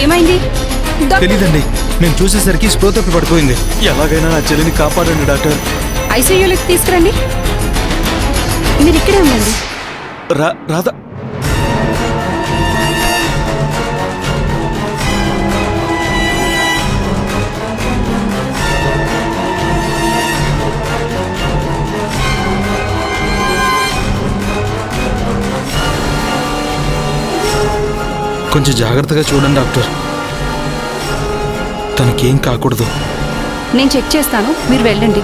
ఏమైంది? తెలీదండి, నేను చూసేసరికి స్పృహ తప్పి పడిపోయింది. ఎలాగైనా నా చెల్లిని కాపాడండి డాక్టర్. ఐసీయూలోకి తీసుకురండి. మీరు ఇక్కడే ఉండండి. రాధా కొంచెం జాగ్రత్తగా చూడండి డాక్టర్, తనకేం కాకూడదు. నేను చెక్ చేస్తాను, మీరు వెళ్ళండి.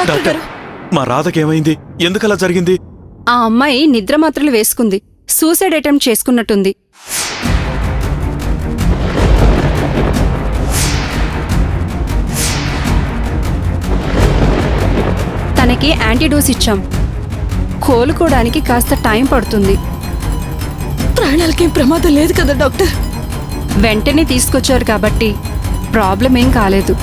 డాక్టర్, మా రాధకేమైంది? ఎందుకలా జరిగింది? ఆ అమ్మాయి నిద్ర మాత్రలు వేసుకుంది. సూసైడ్ అటెంప్ట్ చేసుకున్నట్టుంది. తనకి యాంటీడోస్ ఇచ్చాం. కోలుకోవడానికి కాస్త టైం పడుతుంది. ప్రాణాలకేం ప్రమాదం లేదు కదా డాక్టర్? వెంటనే తీసుకొచ్చారు కాబట్టి ప్రాబ్లం ఏం కాలేదు.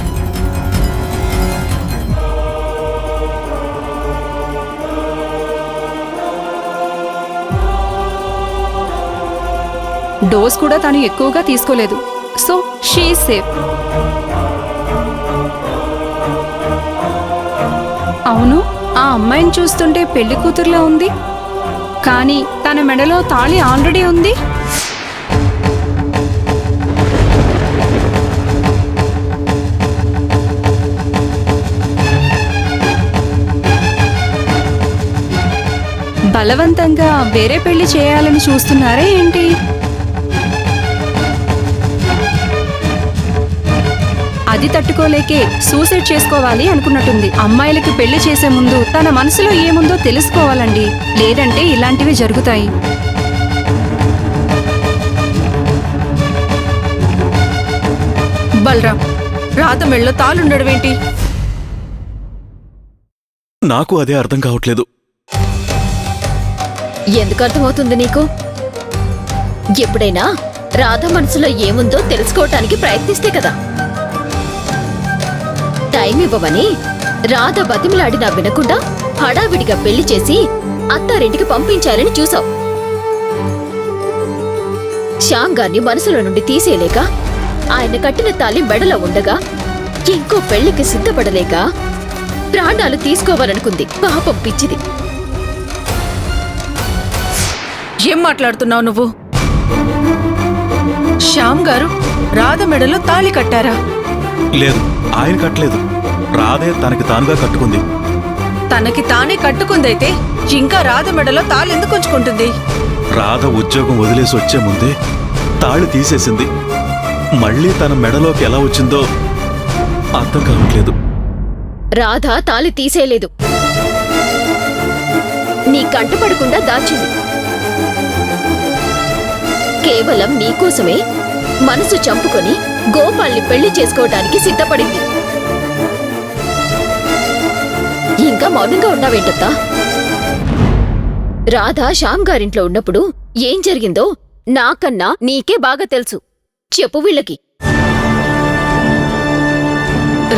డోస్ కూడా తను ఎక్కువగా తీసుకోలేదు. So she is safe. అవును, ఆ అమ్మాయిని చూస్తుంటే పెళ్లి కూతురులా ఉంది. కానీ తన మెడలో తాళి ఆల్రెడీ ఉంది. బలవంతంగా వేరే పెళ్లి చేయాలని చూస్తున్నారే ఏంటి? అది తట్టుకోలేకే సూసైడ్ చేసుకోవాలి అనుకున్నట్టుంది. అమ్మాయిలకి పెళ్లి చేసే ముందు తన మనసులో ఏముందో తెలుసుకోవాలండి, లేదంటే ఇలాంటివి జరుగుతాయి. బలరాం, రాధ మెళ్ళో తాళుండడమేంటి? నాకు అదే అర్థం కావట్లేదు. ఎందుకు అర్థమవుతుంది నీకు? ఎప్పుడైనా రాధ మనసులో ఏముందో తెలుసుకోవటానికి ప్రయత్నిస్తే కదా. టైం ఇవ్వమని రాధ బతిమలాడినా వినకుండా హడావిడిగా పెళ్లి చేసి అత్తారింటికి పంపించాలని చూసావు. శ్యామ్ గారిని మనసులో నుండి తీసేయలేక, ఆయన కట్టిన తాళి మెడలో ఉండగా ఇంకో పెళ్లికి సిద్ధపడలేక ప్రాణాలు తీసుకోవాలనుకుంది. పాపం పిచ్చిది. ఏం మాట్లాడుతున్నావు నువ్వు? శ్యామ్ గారు రాధ మెడలో తాళి కట్టారా? లేదు, ఆయన కట్టలేదు. రాధే తనకి తానుగా కట్టుకుంది. తనకి తానే కట్టుకుందైతే ఇంకా రాధ మెడలో తాళి ఎందుకు ఉంచుకుంటుంది? రాధ ఉద్యోగం వదిలేసి వచ్చే ముందే తాళి తీసేసింది. మళ్ళీ తన మెడలోకి ఎలా వచ్చిందో అర్థం కావట్లేదు. రాధ తాళి తీసేయలేదు, నీ కంటపడకుండా దాచింది. కేవలం నీకోసమే మనసు చంపుకొని గోపాల్ని పెళ్లి చేసుకోవడానికి సిద్ధపడింది. ఇంకా మౌనంగా ఉన్నావేంటత్తా? రాధ శ్యామ్ గారింట్లో ఉన్నప్పుడు ఏం జరిగిందో నాకన్నా నీకే బాగా తెలుసు. చెప్పు వీళ్ళకి.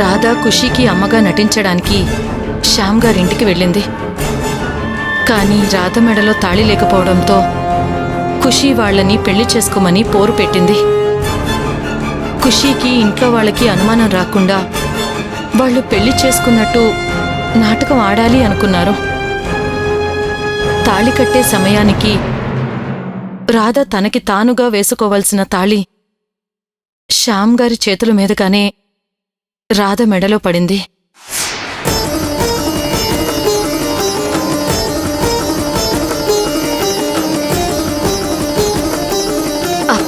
రాధ ఖుషీకి అమ్మగా నటించడానికి శ్యామ్ గారింటికి వెళ్ళింది. కానీ రాధ మెడలో తాళి లేకపోవడంతో ఖుషీ వాళ్లని పెళ్లి చేసుకోమని పోరు పెట్టింది. ఖుషీకి ఇంట్లో వాళ్ళకి అనుమానం రాకుండా వాళ్ళు పెళ్లి చేసుకున్నట్టు నాటకం ఆడాలి అనుకున్నారు. తాళి కట్టే సమయానికి రాధ తనకి తానుగా వేసుకోవలసిన తాళి శ్యామ్ గారి చేతుల మీదగానే రాధ మెడలో పడింది.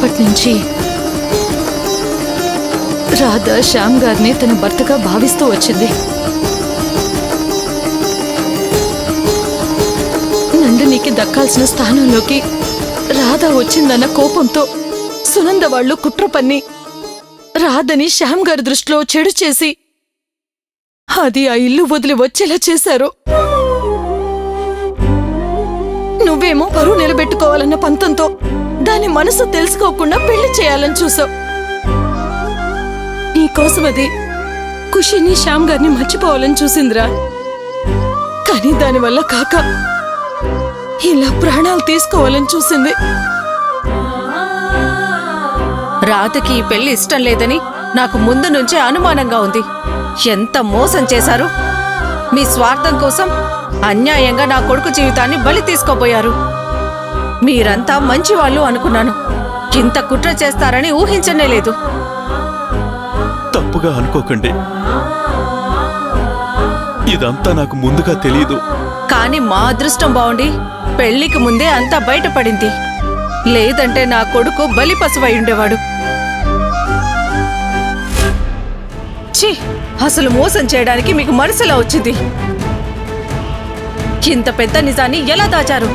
చిన్నప్పటి నుంచి రాధ శ్యామ్ గారిని తన భర్తగా భావిస్తూ వచ్చింది. నందినికి దక్కాల్సిన స్థానంలోకి రాధ వచ్చిందన్న కోపంతో సునంద వాళ్ళు కుట్ర పన్ని రాధని శ్యామ్ గారి దృష్టిలో చెడు చేసి అది ఆ ఇల్లు వదిలి వచ్చేలా చేశారు. నువ్వేమో పరువు నిలబెట్టుకోవాలన్న పంతంతో దాని మనసు తెలుసుకోకుండా పెళ్లి చేయాలని చూసావు. నీకోసం అది ఖుషిని శ్యామ్ గారిని మర్చిపోవాలని చూసిందిరా. కానీ దానివల్ల కాక ఇలా ప్రాణాలు తీసుకోవాలని చూసింది. రాధకి ఈ పెళ్లి ఇష్టం లేదని నాకు ముందు నుంచే అనుమానంగా ఉంది. ఎంత మోసం చేశారు! మీ స్వార్థం కోసం అన్యాయంగా నా కొడుకు జీవితాన్ని బలి తీసుకోబోయారు. మీరంతా మంచివాళ్ళు అనుకున్నాను. ఇంత కుట్ర చేస్తారని ఊహించనే లేదు. తప్పుగా అనుకోకండి, ఇదంతా నాకు ముందుగా తెలియదు. కానీ మా అదృష్టం బావుండి పెళ్లికి ముందే అంతా బయటపడింది. లేదంటే నా కొడుకు బలి పశువై ఉండేవాడు. ఛీ, అసలు మోసం చేయడానికి మీకు మనసులా వచ్చింది. ఇంత పెద్ద నిజాన్ని ఎలా దాచారు?